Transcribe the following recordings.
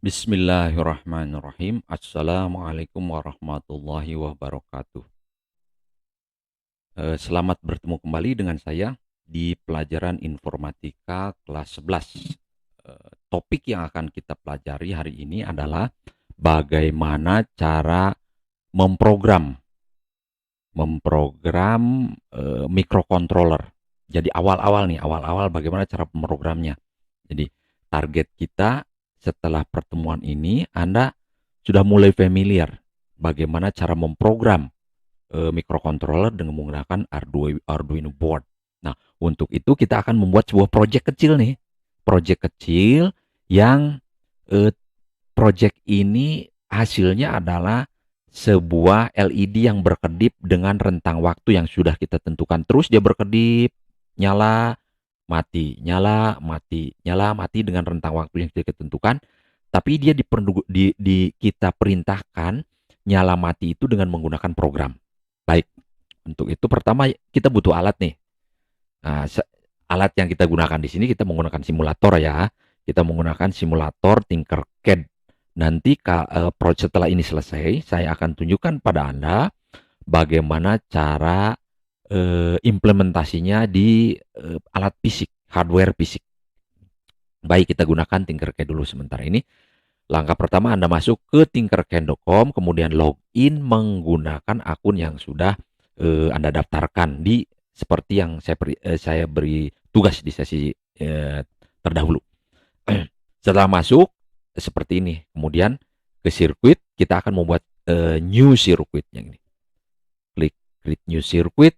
Bismillahirrahmanirrahim. Assalamualaikum warahmatullahi wabarakatuh. Selamat bertemu kembali dengan saya di pelajaran informatika kelas 11. Topik yang akan kita pelajari hari ini adalah bagaimana cara memprogram microcontroller. Jadi awal-awal bagaimana cara memprogramnya. Jadi target kita setelah pertemuan ini Anda sudah mulai familiar bagaimana cara memprogram microcontroller dengan menggunakan Arduino board. Nah, untuk itu kita akan membuat sebuah project kecil nih. Project kecil yang eh, project ini hasilnya adalah sebuah LED yang berkedip dengan rentang waktu yang sudah kita tentukan. Terus dia berkedip, nyala, mati, nyala, mati, nyala, mati dengan rentang waktu yang kita tentukan. Tapi dia kita perintahkan nyala mati itu dengan menggunakan program. Baik, untuk itu pertama kita butuh alat nih. Nah, alat yang kita gunakan di sini kita menggunakan simulator ya. Kita menggunakan simulator Tinkercad. Nanti setelah ini selesai, saya akan tunjukkan pada Anda bagaimana cara implementasinya di alat fisik, hardware fisik. Baik, kita gunakan Tinkercad dulu sementara ini. Langkah pertama Anda masuk ke tinkercad.com, kemudian login menggunakan akun yang sudah Anda daftarkan di seperti yang saya beri tugas di sesi terdahulu. Setelah masuk seperti ini, kemudian ke sirkuit kita akan membuat new circuit yang ini. Klik create new circuit.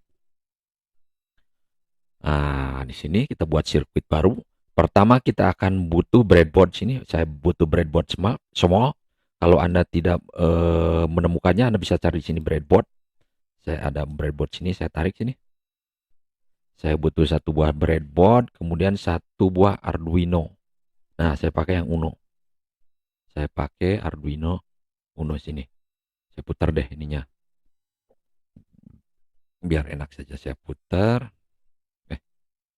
Nah, di sini kita buat sirkuit baru. Pertama kita akan butuh breadboard sini. Saya butuh breadboard small. Kalau Anda tidak menemukannya, Anda bisa cari di sini breadboard. Saya ada breadboard sini, saya tarik sini. Saya butuh satu buah breadboard, kemudian satu buah Arduino. Nah, saya pakai yang Uno. Saya pakai Arduino Uno sini. Saya putar deh ininya. Biar enak saja saya putar.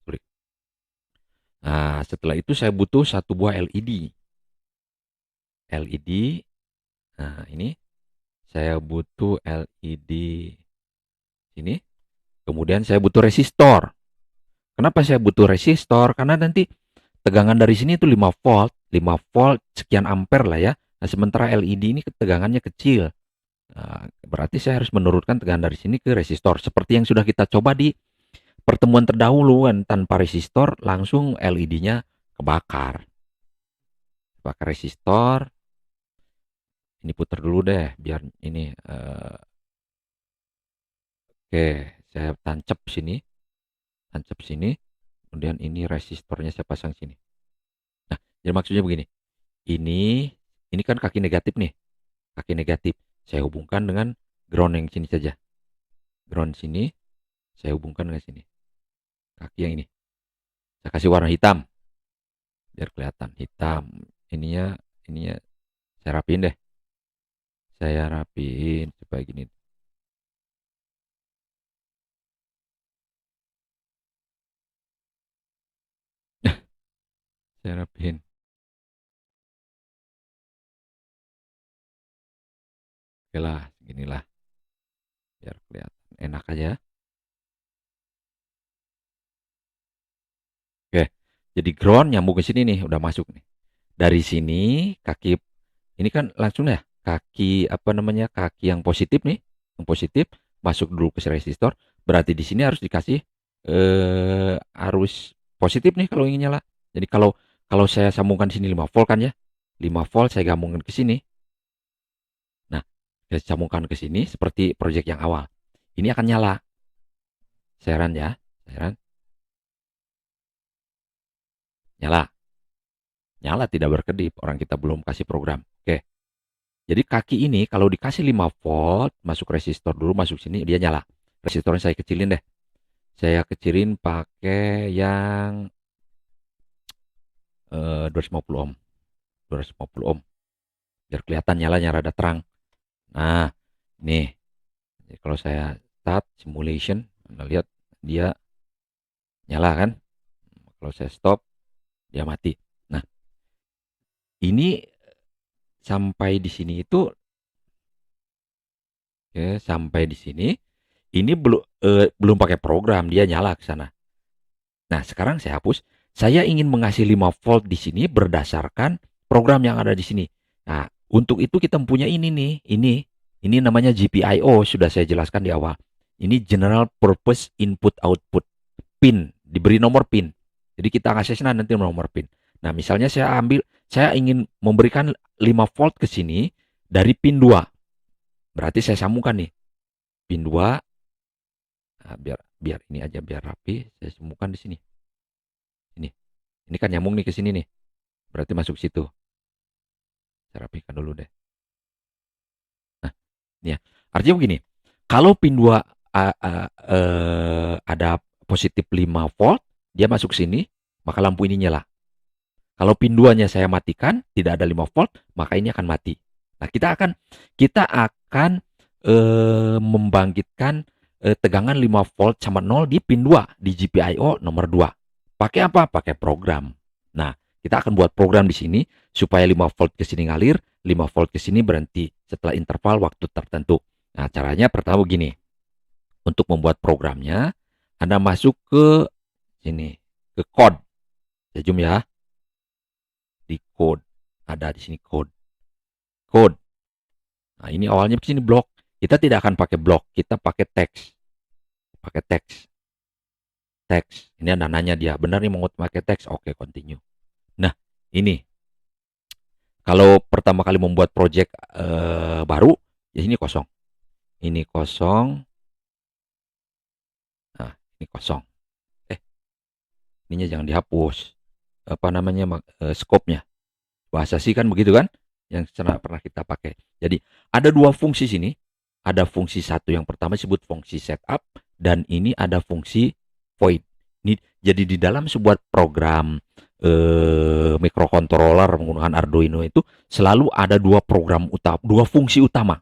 Sorry. Nah, setelah itu saya butuh satu buah LED. LED. Nah, ini saya butuh LED sini. Kemudian saya butuh resistor. Kenapa saya butuh resistor? Karena nanti tegangan dari sini itu 5 volt, 5 volt sekian ampere lah ya. Nah, sementara LED ini tegangannya kecil. Nah, berarti saya harus menurunkan tegangan dari sini ke resistor. Seperti yang sudah kita coba di pertemuan terdahulu kan, tanpa resistor langsung LED-nya kebakar. Bakar resistor. Ini putar dulu deh biar ini oke, saya tancap sini. Tancap sini. Kemudian ini resistornya saya pasang sini. Nah, jadi maksudnya begini. Ini kan kaki negatif nih. Kaki negatif. Saya hubungkan dengan ground yang sini saja. Ground sini saya hubungkan dengan sini. Kaki yang ini. Saya kasih warna hitam biar kelihatan hitam. Ininya saya rapiin deh. Saya rapiin supaya gini. Saya rapiin. Oke lah, seginilah biar kelihatan enak aja. Oke. Jadi ground nyambung ke sini nih, udah masuk nih. Dari sini kaki ini kan langsung ya, kaki apa namanya? Kaki yang positif nih, yang positif masuk dulu ke resistor. Berarti di sini harus dikasih arus positif nih kalau ingin nyala. Jadi kalau kalau saya sambungkan di sini 5 volt kan ya. 5 volt saya gabungkan ke sini. Nah, saya sambungkan ke sini seperti project yang awal. Ini akan nyala. Seran ya, seran. Nyala. Nyala tidak berkedip, orang kita belum kasih program. Oke. Jadi kaki ini kalau dikasih 5 volt, masuk resistor dulu, masuk sini dia nyala. Resistornya saya kecilin deh. Saya kecilin pakai yang 250 ohm. 250 ohm. Biar kelihatan nyalanya rada terang. Nah, nih. Jadi kalau saya start simulation, Anda lihat dia nyala kan? Kalau saya stop, dia mati. Nah, ini sampai di sini itu, ya, sampai di sini, ini belum pakai program, dia nyala ke sana. Nah, sekarang saya hapus. Saya ingin mengasih 5 volt di sini berdasarkan program yang ada di sini. Nah, untuk itu kita punya ini nih, ini namanya GPIO, sudah saya jelaskan di awal. Ini General Purpose Input Output pin, diberi nomor pin. Jadi kita aksesnya nanti nomor pin. Nah, misalnya saya ingin memberikan 5 volt ke sini dari pin 2. Berarti saya sambungkan nih, pin 2. Nah, biar ini aja, biar rapi, saya sambungkan di sini. Ini. Ini kan nyambung nih ke sini nih. Berarti masuk situ. Saya rapikan dulu deh. Nah, ya. Artinya begini. Kalau pin 2 ada positif 5 volt, dia masuk sini, maka lampu ini nyala. Kalau pin 2-nya saya matikan, tidak ada 5 volt, maka ini akan mati. Nah, kita akan membangkitkan tegangan 5 volt sama 0 di pin 2 di GPIO nomor 2. Pakai apa? Pakai program. Nah, kita akan buat program di sini supaya 5 volt ke sini ngalir, 5 volt ke sini berhenti setelah interval waktu tertentu. Nah, caranya pertama begini. Untuk membuat programnya, Anda masuk ke sini, ke code. Saya zoom ya. Di code. Ada di sini code. Code. Nah, ini awalnya di sini blok. Kita tidak akan pakai blok, kita pakai teks. Pakai teks. Teks. Ini ada nanya dia, benar nih mau pakai teks? Oke, continue. Nah, ini. Kalau pertama kali membuat project baru, ya ini kosong. Ini kosong. Nah, ini kosong. Ininya jangan dihapus. Apa namanya, scope-nya. Bahasa C kan begitu kan? Yang pernah kita pakai. Jadi, ada dua fungsi sini. Ada fungsi satu yang pertama disebut fungsi setup, dan ini ada fungsi void. Ini jadi di dalam sebuah program microcontroller menggunakan Arduino itu selalu ada dua fungsi utama.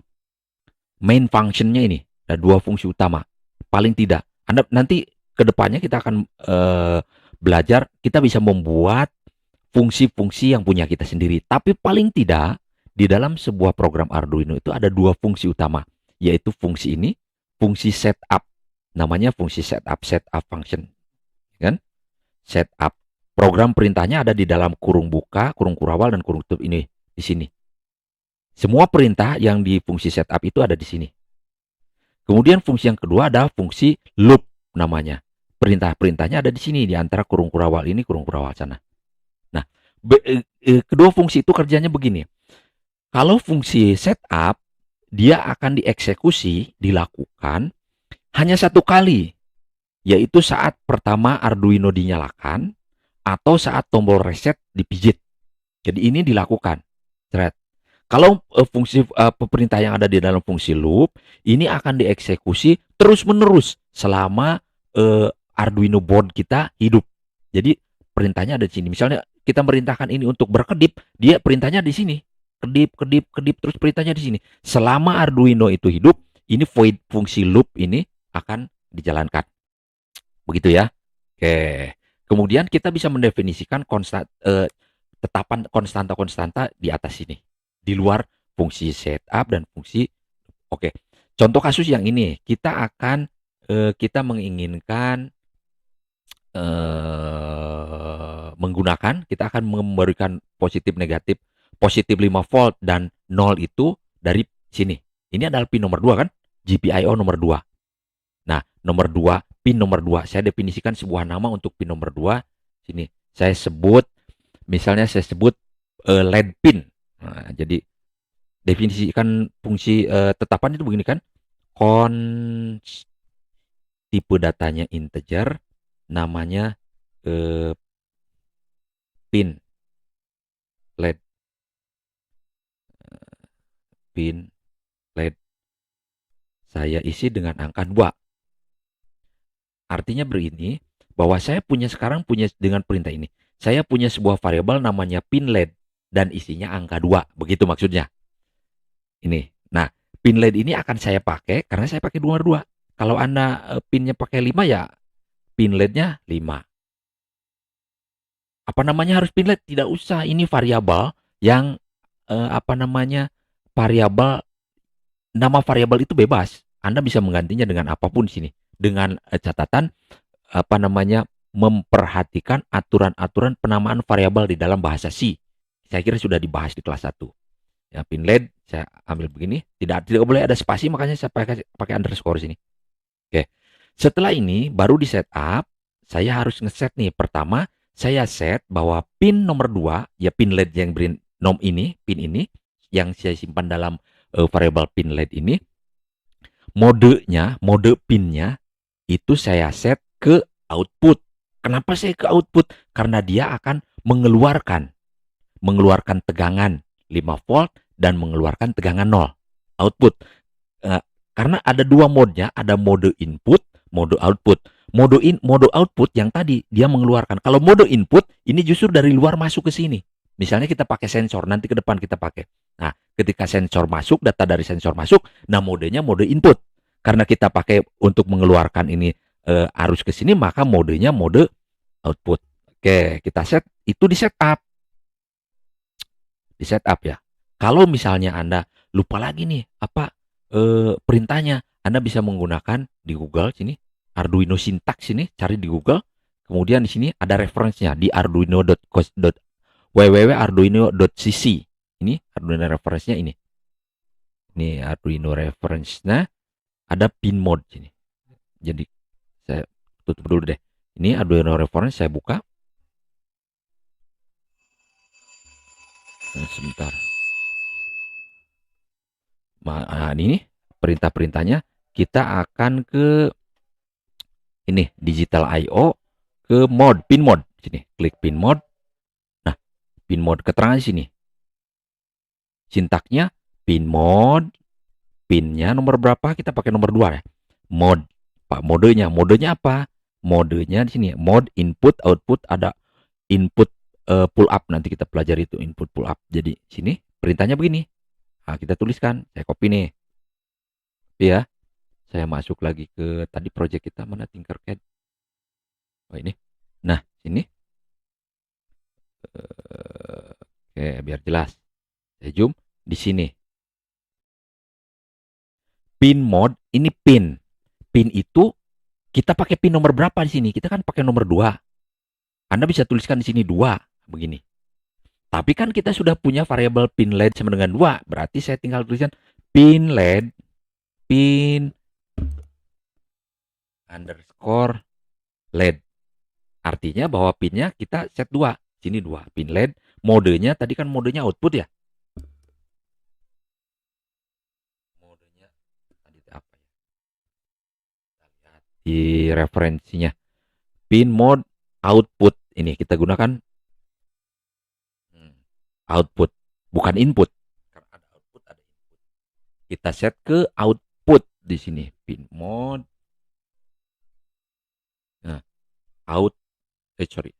Main functionnya ini ada dua fungsi utama. Paling tidak, Anda nanti kedepannya kita akan belajar, kita bisa membuat fungsi-fungsi yang punya kita sendiri. Tapi paling tidak di dalam sebuah program Arduino itu ada dua fungsi utama, yaitu fungsi ini, fungsi setup. Namanya fungsi setup function, kan? Setup. Program perintahnya ada di dalam kurung buka, kurung kurawal, dan kurung tutup ini di sini. Semua perintah yang di fungsi setup itu ada di sini. Kemudian fungsi yang kedua ada fungsi loop namanya. Perintah-perintahnya ada di sini di antara kurung kurawal ini, kurung kurawal sana. Nah, kedua fungsi itu kerjanya begini. Kalau fungsi setup, dia akan dieksekusi, dilakukan hanya satu kali, yaitu saat pertama Arduino dinyalakan atau saat tombol reset dipijit. Jadi ini dilakukan. Kalau fungsi perintah yang ada di dalam fungsi loop, ini akan dieksekusi terus-menerus selama Arduino board kita hidup. Jadi perintahnya ada di sini. Misalnya kita merintahkan ini untuk berkedip, dia perintahnya di sini. Kedip, kedip, kedip, terus perintahnya di sini. Selama Arduino itu hidup, ini void fungsi loop ini akan dijalankan. Begitu ya. Oke. Kemudian kita bisa mendefinisikan tetapan konstanta-konstanta di atas sini. Di luar fungsi setup dan fungsi. Oke. Contoh kasus yang ini, kita menginginkan kita akan memberikan positif negatif, positif 5 volt dan 0 itu dari sini. Ini adalah pin nomor 2 kan? GPIO nomor 2. Nah, nomor 2, pin nomor 2. Saya definisikan sebuah nama untuk pin nomor 2. Sini, misalnya saya sebut LED pin. Nah, jadi definisikan fungsi tetapan itu begini kan? Tipe datanya integer, namanya pin LED. Pin LED. Saya isi dengan angka 2. Artinya begini, bahwa sekarang punya dengan perintah ini. Saya punya sebuah variabel namanya pin LED dan isinya angka 2. Begitu maksudnya. Ini. Nah, pin LED ini akan saya pakai karena saya pakai nomor 2. Kalau Anda pinnya pakai 5 ya pin LED-nya 5. Apa namanya harus pin LED? Tidak usah. Ini variabel yang apa namanya, variabel, nama variabel itu bebas. Anda bisa menggantinya dengan apapun di sini. Dengan catatan apa namanya, memperhatikan aturan-aturan penamaan variabel di dalam bahasa C. Saya kira sudah dibahas di kelas 1. Ya, pinLED saya ambil begini, tidak boleh ada spasi, makanya saya pakai underscore sini. Oke. Setelah ini baru di setup, saya harus ngeset nih. Pertama, saya set bahwa pin nomor 2, ya pin LED yang beri nom ini, pin ini yang saya simpan dalam variabel pin LED ini, mode pinnya itu saya set ke output. Kenapa saya ke output? Karena dia akan mengeluarkan tegangan 5 volt dan mengeluarkan tegangan 0 output. Eh, karena ada dua modenya, ada mode input, mode output. Mode output yang tadi dia mengeluarkan. Kalau mode input ini justru dari luar masuk ke sini. Misalnya kita pakai sensor, nanti ke depan kita pakai. Nah, ketika sensor masuk, data dari sensor masuk, nah modenya mode input. Karena kita pakai untuk mengeluarkan ini arus ke sini, maka modenya mode output. Oke, kita set itu di setup ya. Kalau misalnya Anda lupa lagi nih apa perintahnya, Anda bisa menggunakan di Google sini Arduino syntax ini, cari di Google. Kemudian di sini ada referensinya di www.arduino.cc. Ini Arduino referensinya ini. Ini Arduino referensinya ada pin mode sini. Jadi saya tutup dulu deh. Ini Arduino reference saya buka. Sebentar. Nah, ini perintah-perintahnya, kita akan ke ini digital I/O, ke pin mode sini, klik pin mode. Nah, pin mode keterangan di sini. Sintaknya pin mode, pinnya nomor berapa? Kita pakai nomor 2 ya. Mode, Pak, modenya apa? Modenya di sini, mode input output, ada input pull up, nanti kita pelajari itu input pull up. Jadi sini perintahnya begini. Nah, kita tuliskan, saya copy nih. Copy ya. Saya masuk lagi ke tadi project kita, mana Tinkercad. Oh ini. Nah, sini. Oke, biar jelas. Saya zoom di sini. Pin mode, ini pin. Pin itu kita pakai pin nomor berapa di sini? Kita kan pakai nomor 2. Anda bisa tuliskan di sini 2, begini. Tapi kan kita sudah punya variabel pin LED sama dengan 2, berarti saya tinggal tuliskan pin LED, pin underscore LED. Artinya bahwa pinnya kita set 2. Sini 2, pin LED. Modenya tadi kan modenya output ya. Modenya tadi apa ya? Kita lihat di referensinya. Pin mode output. Ini kita gunakan output, bukan input. Karena ada output, ada input. Kita set ke output di sini. Pin mode. Nah, sorry.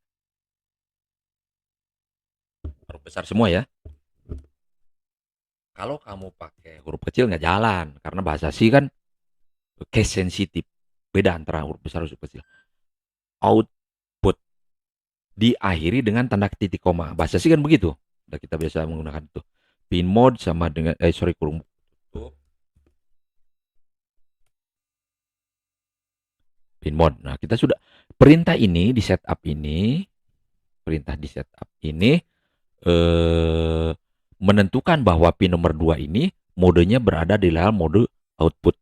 Huruf besar semua ya. Kalau kamu pakai huruf kecil nggak jalan, karena bahasa C kan case sensitif. Beda antara huruf besar dan huruf kecil. Output diakhiri dengan tanda titik koma. Bahasa C kan begitu. Udah kita biasa menggunakan itu. Pin mode sama dengan kurung tutup. Pin mode. Nah, kita sudah perintah ini di setup ini, menentukan bahwa pin nomor 2 ini modenya berada di dalam mode output.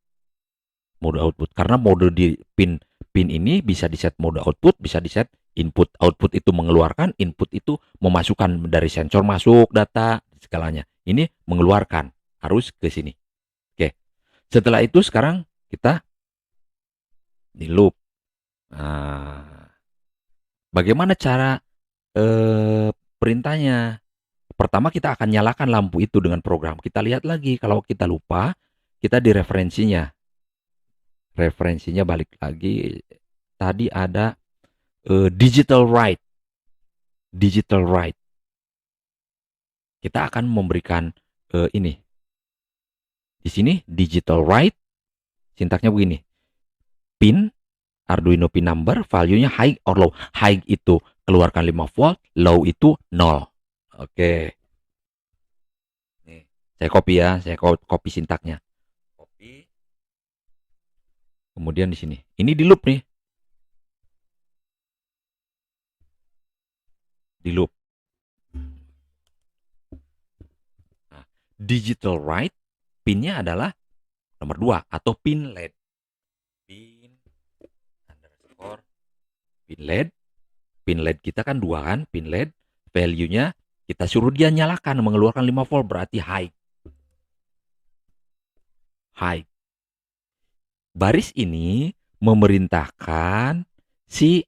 Mode output. Karena mode di pin ini bisa di set mode output, bisa di set input. Output itu mengeluarkan, input itu memasukkan, dari sensor masuk data segalanya. Ini mengeluarkan, harus ke sini. Oke. Setelah itu sekarang kita di loop. Nah, bagaimana cara perintahnya? Pertama kita akan nyalakan lampu itu dengan program. Kita lihat lagi, kalau kita lupa, kita di referensinya. Referensinya balik lagi. Tadi ada digital write. Digital write. Kita akan memberikan ini. Di sini digital write. Sintaknya begini. Pin, Arduino pin number, value-nya high or low. High itu keluarkan 5 volt, low itu 0. Oke. Saya copy ya, saya copy sintaknya. Copy. Kemudian di sini. Ini di loop nih. Di loop. Nah, digital write pinnya adalah nomor 2 atau pin LED. Pin underscore pin LED. Pin LED kita kan 2 kan, pin LED. Value-nya kita suruh dia nyalakan mengeluarkan 5 volt berarti high. High. Baris ini memerintahkan si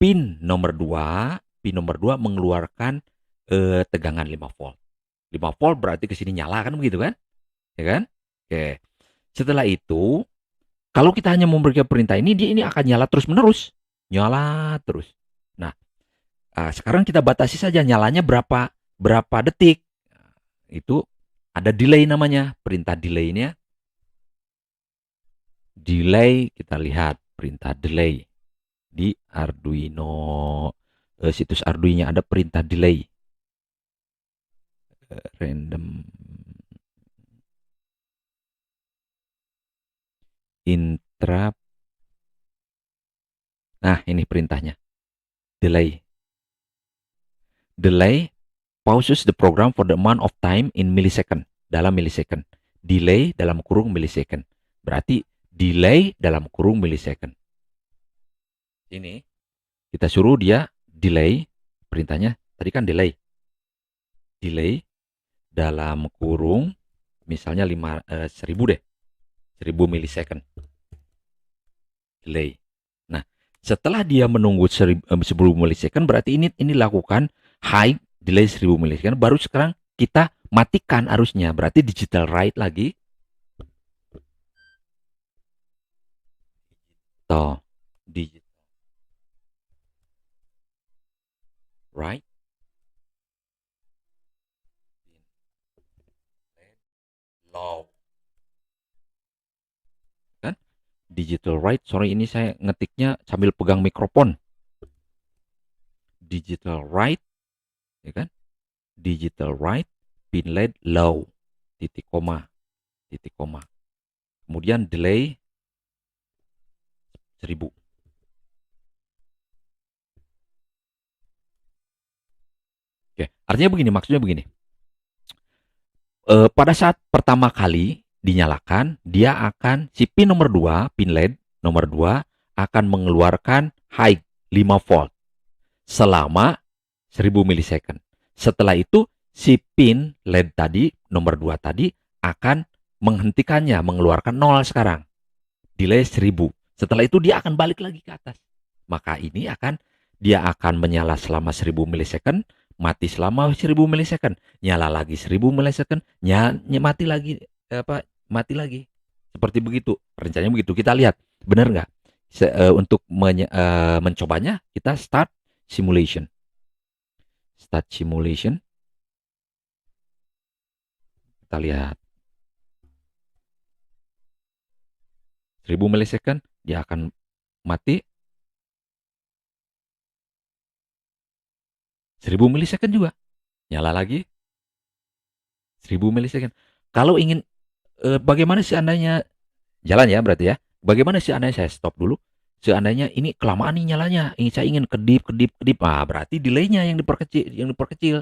pin nomor 2 mengeluarkan tegangan 5 volt. 5 volt berarti ke sini nyala kan begitu kan? Ya kan? Oke. Setelah itu, kalau kita hanya memberikan perintah ini, dia ini akan nyala terus-menerus. Nyala terus. Nah, sekarang kita batasi saja nyalanya berapa detik. Itu ada delay namanya. Perintah delaynya. Delay, kita lihat perintah delay. Di Arduino, situs Arduino ada perintah delay. Random interrupt. Nah, ini perintahnya. Delay. Delay pauses the program for the amount of time in millisecond. Dalam millisecond. Delay dalam kurung millisecond. Berarti delay dalam kurung millisecond. Ini kita suruh dia delay. Perintahnya tadi kan delay. Delay dalam kurung misalnya 1000 deh. 1000 millisecond. Delay. Nah, setelah dia menunggu 1000 millisecond berarti ini lakukan high delay 1000 millisecond, baru sekarang kita matikan arusnya. Berarti digital write lagi. Tuh, digital write. Low. Kan? Digital write. Sorry, ini saya ngetiknya sambil pegang mikrofon. Digital write, ya kan? Digital write pin LED low. Titik koma. Titik koma. Kemudian delay 1000. Oke, artinya begini, maksudnya begini. Pada saat pertama kali dinyalakan, dia akan si pin nomor 2, pin LED nomor 2 akan mengeluarkan high 5 volt selama 1000 millisecond. Setelah itu si pin LED tadi nomor 2 tadi akan menghentikannya, mengeluarkan 0 sekarang. Delay 1000. Setelah itu dia akan balik lagi ke atas. Maka ini dia akan menyala selama 1000 millisecond, mati selama 1000 millisecond, nyala lagi 1000 millisecond, mati lagi, mati lagi. Seperti begitu. Rencananya begitu. Kita lihat, benar nggak? Untuk mencobanya, kita start simulation. Start simulation. Kita lihat. 1000 millisecond, dia akan mati. 1000 millisecond juga. Nyala lagi. 1000 millisecond. Kalau ingin bagaimana seandainya jalan ya berarti ya. Bagaimana seandainya saya stop dulu? Seandainya ini kelamaan nih nyalanya, saya ingin kedip kedip kedip. Ah, berarti delaynya yang diperkecil.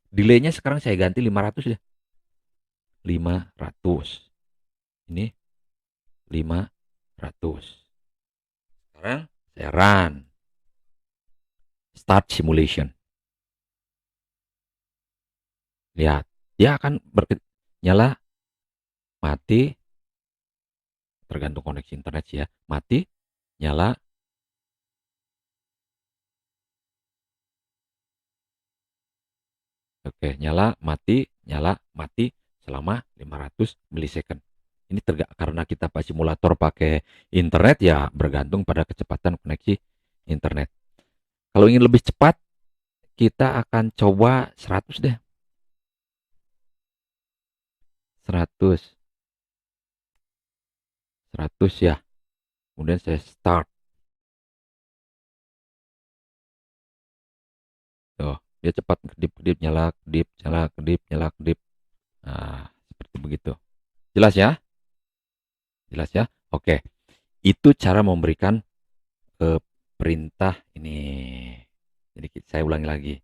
Delaynya sekarang saya ganti 500 ya. 500. Ini 500. Sekarang saya run. Start simulation. Lihat, dia akan nyala, mati, tergantung koneksi internet sih ya. Mati, nyala, oke, nyala, mati selama 500 millisecond. Ini karena kita simulator pakai internet ya bergantung pada kecepatan koneksi internet. Kalau ingin lebih cepat, kita akan coba 100 deh. 100. 100 ya. Kemudian saya start. Tuh, dia cepat kedip-kedip, nyala, kedip, nyala, kedip, nyala, kedip. Nah, begitu. Jelas ya? Jelas ya? Oke. Itu cara memberikan perintah ini. Jadi saya ulangi lagi.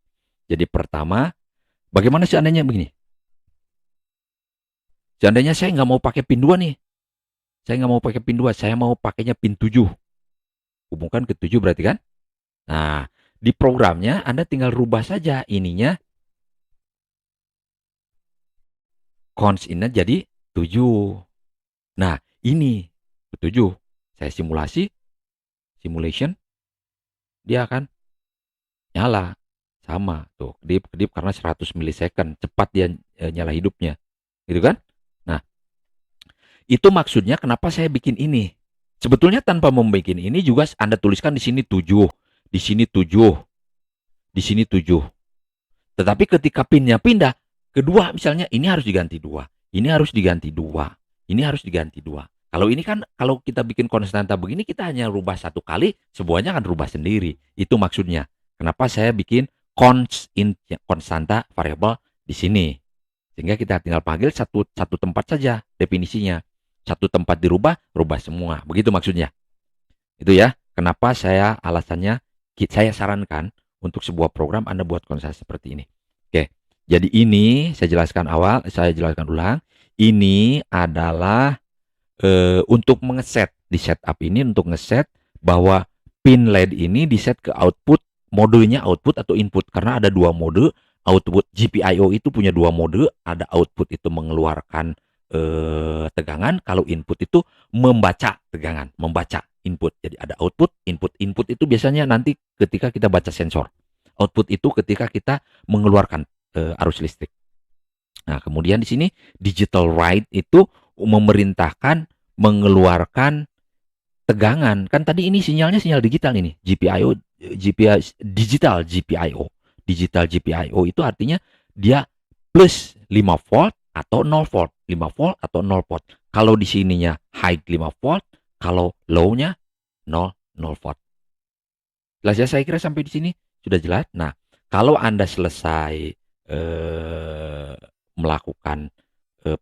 Jadi pertama, bagaimana seandainya begini? Seandainya saya nggak mau pakai pin 2 nih. Saya nggak mau pakai pin 2, saya mau pakainya pin 7. Hubungkan ke 7 berarti kan? Nah, di programnya Anda tinggal rubah saja ininya cons ini jadi 7. Nah, ini 7. Saya simulation, dia akan nyala. Sama tuh, kedip-kedip karena 100 milisecond, cepat dia nyala hidupnya. Gitu kan? Nah, itu maksudnya kenapa saya bikin ini. Sebetulnya tanpa membuat ini juga Anda tuliskan di sini 7, di sini 7, di sini 7. Tetapi ketika pinnya pindah, kedua misalnya ini harus diganti 2, ini harus diganti 2, ini harus diganti 2. Kalau ini kan kalau kita bikin konstanta begini kita hanya rubah satu kali, semuanya akan rubah sendiri. Itu maksudnya. Kenapa saya bikin konstanta variabel di sini. Sehingga kita tinggal panggil satu tempat saja definisinya. Satu tempat dirubah, rubah semua. Begitu maksudnya. Itu ya. Kenapa alasannya saya sarankan untuk sebuah program Anda buat konstanta seperti ini. Oke. Jadi ini saya jelaskan ulang. Ini adalah untuk mengeset di setup ini untuk ngeset bahwa pin LED ini diset ke output, modenya output atau input, karena ada dua mode. Output GPIO itu punya dua mode, ada output itu mengeluarkan tegangan, kalau input itu membaca tegangan, membaca input. Jadi ada output, input itu biasanya nanti ketika kita baca sensor, output itu ketika kita mengeluarkan arus listrik. Nah, kemudian di sini digital write itu memerintahkan mengeluarkan tegangan. Kan tadi ini sinyalnya sinyal digital ini, GPIO, digital GPIO. Digital GPIO itu artinya dia plus 5 volt atau 0 volt, 5 volt atau 0 volt. Kalau di sininya high 5 volt, kalau low-nya 0 volt. Jelas ya, saya kira sampai di sini sudah jelas. Nah, kalau Anda selesai melakukan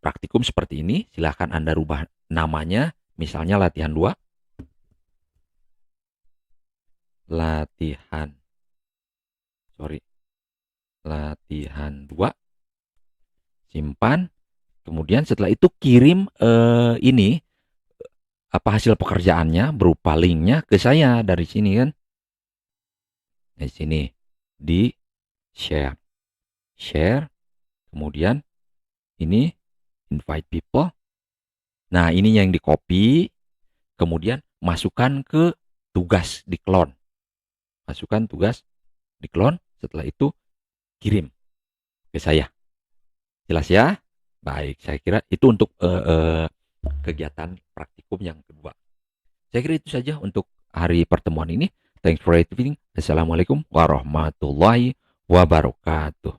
praktikum seperti ini, silahkan Anda rubah namanya, misalnya latihan 2. Latihan 2, simpan, kemudian setelah itu kirim ini apa hasil pekerjaannya berupa linknya ke saya dari sini kan, dari sini di share, kemudian ini invite people. Nah, ini yang di copy, kemudian masukkan ke tugas di clone, setelah itu kirim ke saya. Jelas ya? Baik, saya kira itu untuk kegiatan praktikum yang kedua. Saya kira itu saja untuk hari pertemuan ini. Thanks for listening. Assalamualaikum warahmatullahi wabarakatuh.